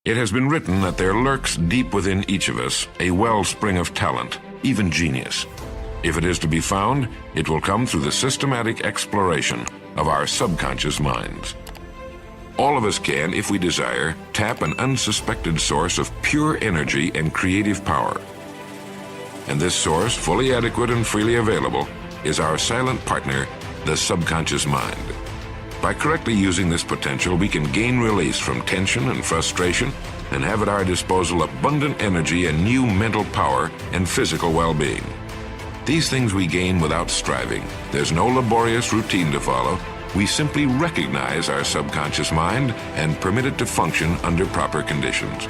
It has been written that there lurks deep within each of us a wellspring of talent, even genius. If it is to be found, it will come through the systematic exploration of our subconscious minds. All of us can, if we desire, tap an unsuspected source of pure energy and creative power. And this source, fully adequate and freely available, is our silent partner, the subconscious mind. By correctly using this potential, we can gain release from tension and frustration and have at our disposal abundant energy and new mental power and physical well-being. These things we gain without striving. There's no laborious routine to follow. We simply recognize our subconscious mind and permit it to function under proper conditions.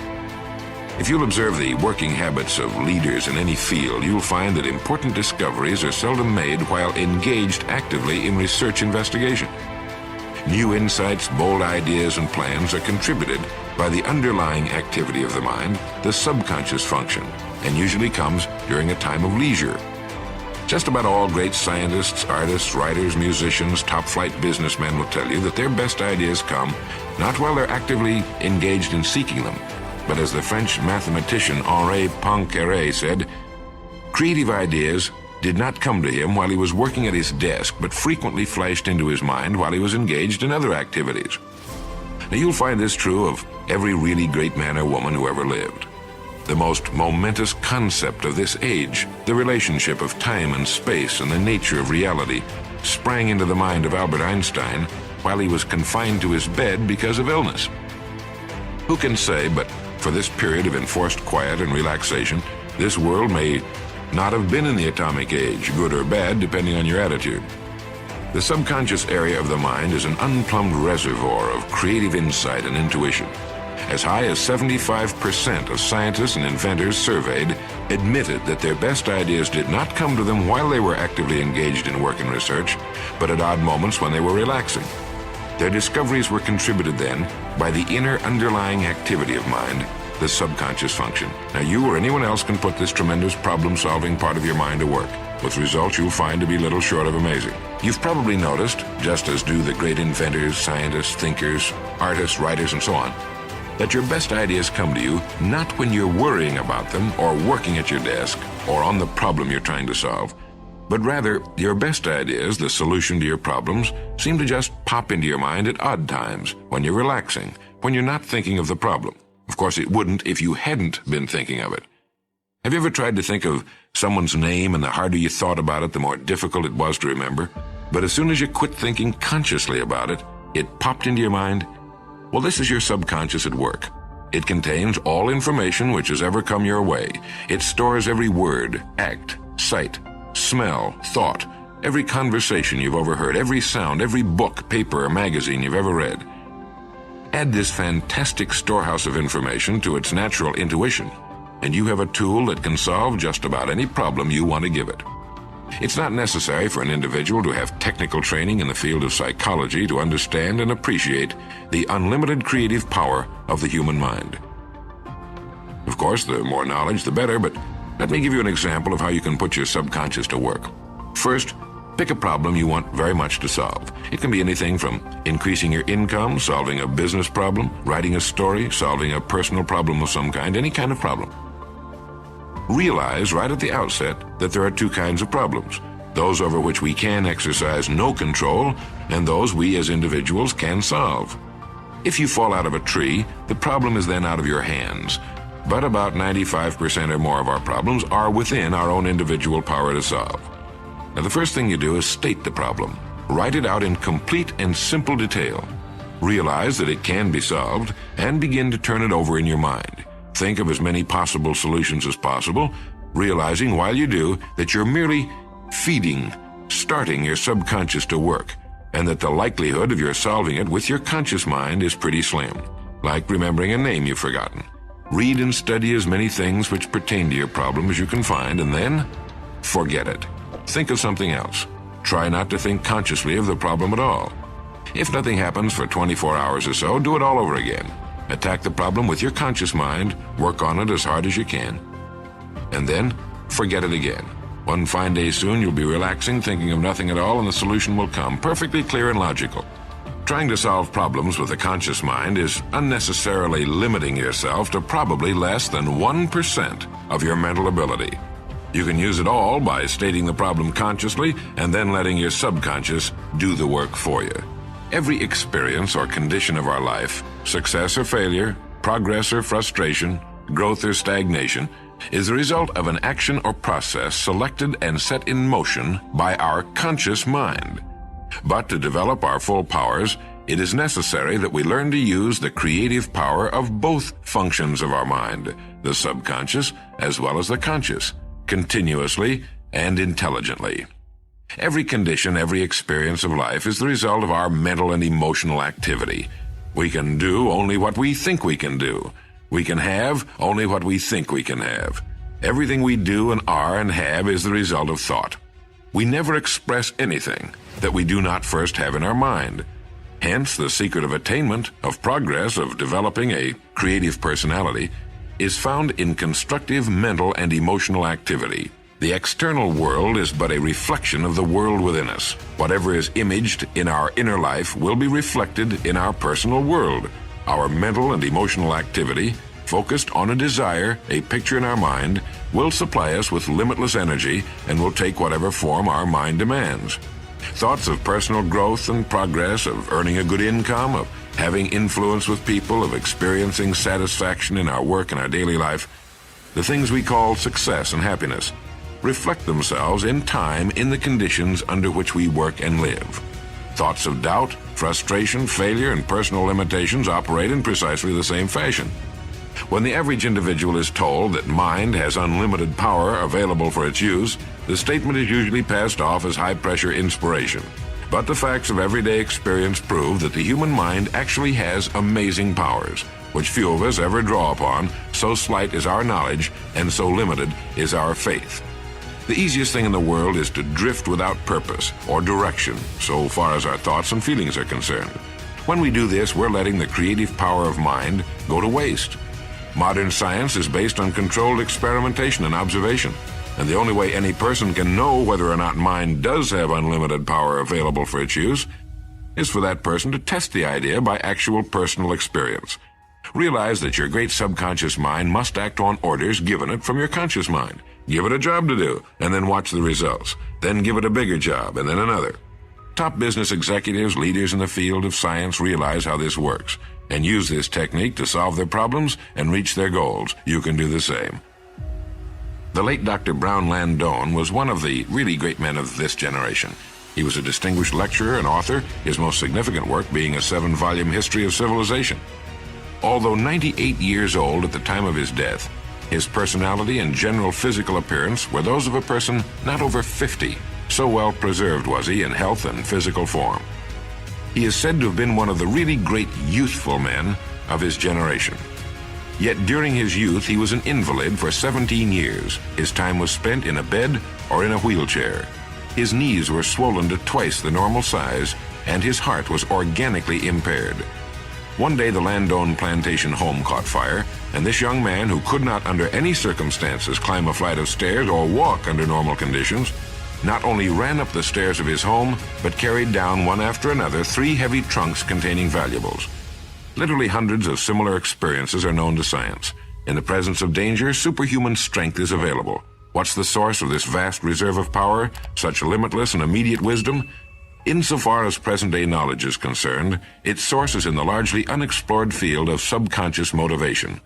If you'll observe the working habits of leaders in any field, you'll find that important discoveries are seldom made while engaged actively in research investigation. New insights, bold ideas, and plans are contributed by the underlying activity of the mind, the subconscious function, and usually comes during a time of leisure. Just about all great scientists, artists, writers, musicians, top-flight businessmen will tell you that their best ideas come not while they're actively engaged in seeking them, but as the French mathematician Henri Poincaré said, creative ideas did not come to him while he was working at his desk, but frequently flashed into his mind while he was engaged in other activities. Now, you'll find this true of every really great man or woman who ever lived. The most momentous concept of this age, the relationship of time and space and the nature of reality, sprang into the mind of Albert Einstein while he was confined to his bed because of illness. Who can say, but for this period of enforced quiet and relaxation, this world may not have been in the atomic age, good or bad, depending on your attitude. The subconscious area of the mind is an unplumbed reservoir of creative insight and intuition. As high as 75% of scientists and inventors surveyed admitted that their best ideas did not come to them while they were actively engaged in work and research, but at odd moments when they were relaxing. Their discoveries were contributed then by the inner underlying activity of mind, the subconscious function. Now, you or anyone else can put this tremendous problem-solving part of your mind to work, with results you'll find to be little short of amazing. You've probably noticed, just as do the great inventors, scientists, thinkers, artists, writers, and so on, that your best ideas come to you not when you're worrying about them or working at your desk or on the problem you're trying to solve, but rather your best ideas, the solution to your problems, seem to just pop into your mind at odd times, when you're relaxing, when you're not thinking of the problem. Of course, it wouldn't if you hadn't been thinking of it. Have you ever tried to think of someone's name, and the harder you thought about it, the more difficult it was to remember? But as soon as you quit thinking consciously about it, it popped into your mind? Well, this is your subconscious at work. It contains all information which has ever come your way. It stores every word, act, sight, smell, thought, every conversation you've overheard, every sound, every book, paper, or magazine you've ever read. Add this fantastic storehouse of information to its natural intuition, and you have a tool that can solve just about any problem you want to give it. It's not necessary for an individual to have technical training in the field of psychology to understand and appreciate the unlimited creative power of the human mind. Of course, the more knowledge, the better, but let me give you an example of how you can put your subconscious to work. First, pick a problem you want very much to solve. It can be anything from increasing your income, solving a business problem, writing a story, solving a personal problem of some kind, any kind of problem. Realize right at the outset that there are two kinds of problems: those over which we can exercise no control, and those we as individuals can solve. If you fall out of a tree, the problem is then out of your hands. But about 95% or more of our problems are within our own individual power to solve. Now, the first thing you do is state the problem. Write it out in complete and simple detail. Realize that it can be solved, and begin to turn it over in your mind. Think of as many possible solutions as possible, realizing while you do that you're merely starting your subconscious to work, and that the likelihood of your solving it with your conscious mind is pretty slim, like remembering a name you've forgotten. Read and study as many things which pertain to your problem as you can find, and then forget it. Think of something else. Try not to think consciously of the problem at all. If nothing happens for 24 hours or so, do it all over again. Attack the problem with your conscious mind, work on it as hard as you can, and then forget it again. One fine day soon, you'll be relaxing, thinking of nothing at all, and the solution will come, perfectly clear and logical. Trying to solve problems with the conscious mind is unnecessarily limiting yourself to probably less than 1% of your mental ability. You can use it all by stating the problem consciously and then letting your subconscious do the work for you. Every experience or condition of our life, success or failure, progress or frustration, growth or stagnation, is the result of an action or process selected and set in motion by our conscious mind. But to develop our full powers, it is necessary that we learn to use the creative power of both functions of our mind, the subconscious as well as the conscious, continuously and intelligently. Every condition, every experience of life is the result of our mental and emotional activity. We can do only what we think we can do. We can have only what we think we can have. Everything we do and are and have is the result of thought. We never express anything that we do not first have in our mind. Hence, the secret of attainment, of progress, of developing a creative personality is found in constructive mental and emotional activity. The external world is but a reflection of the world within us. Whatever is imaged in our inner life will be reflected in our personal world. Our mental and emotional activity, focused on a desire, a picture in our mind, will supply us with limitless energy and will take whatever form our mind demands. Thoughts of personal growth and progress, of earning a good income, of having influence with people, of experiencing satisfaction in our work and our daily life, the things we call success and happiness, reflect themselves in time in the conditions under which we work and live. Thoughts of doubt, frustration, failure, and personal limitations operate in precisely the same fashion. When the average individual is told that mind has unlimited power available for its use, the statement is usually passed off as high-pressure inspiration. But the facts of everyday experience prove that the human mind actually has amazing powers, which few of us ever draw upon, so slight is our knowledge and so limited is our faith. The easiest thing in the world is to drift without purpose or direction, so far as our thoughts and feelings are concerned. When we do this, we're letting the creative power of mind go to waste. Modern science is based on controlled experimentation and observation, and the only way any person can know whether or not mind does have unlimited power available for its use is for that person to test the idea by actual personal experience. Realize that your great subconscious mind must act on orders given it from your conscious mind. Give it a job to do, and then watch the results. Then give it a bigger job, and then another. Top business executives, leaders in the field of science realize how this works and use this technique to solve their problems and reach their goals. You can do the same. The late Dr. Brown Landone was one of the really great men of this generation. He was a distinguished lecturer and author, his most significant work being a 7-volume history of civilization. Although 98 years old at the time of his death, his personality and general physical appearance were those of a person not over 50. So well preserved was he in health and physical form. He is said to have been one of the really great youthful men of his generation. Yet during his youth, he was an invalid for 17 years. His time was spent in a bed or in a wheelchair. His knees were swollen to twice the normal size, and his heart was organically impaired. One day, the Landone plantation home caught fire, and this young man, who could not under any circumstances climb a flight of stairs or walk under normal conditions, not only ran up the stairs of his home, but carried down one after another 3 heavy trunks containing valuables. Literally hundreds of similar experiences are known to science. In the presence of danger, superhuman strength is available. What's the source of this vast reserve of power, such limitless and immediate wisdom? Insofar as present-day knowledge is concerned, its source is in the largely unexplored field of subconscious motivation.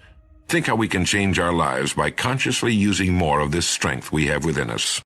Think how we can change our lives by consciously using more of this strength we have within us.